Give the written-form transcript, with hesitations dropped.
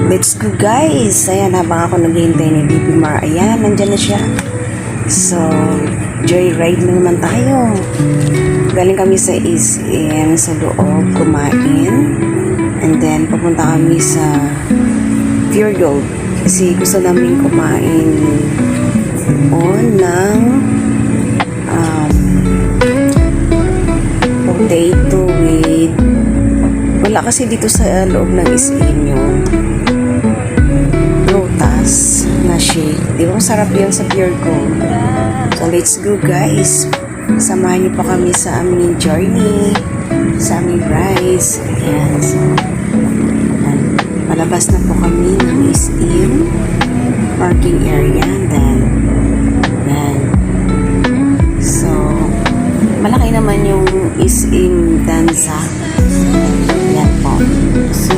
Let's go guys! Ayan, habang ako naghihintay ni Bibi Mar, ayan, nandyan na siya. So, joyride na naman tayo. Galing kami sa SM, sa loob, kumain. And then, papunta kami sa Pure Gold. Kasi gusto namin kumain ng potato with wala kasi dito sa loob ng SM yung prutas na shake. Di ba masarap yun sa Pure Gold? So let's go guys. Samahan niyo pa kami sa aming journey, sa aming rides. Ayan, so palabas na po kami ng SM parking area. Then so malaki naman yung SM Danza. Yan po. So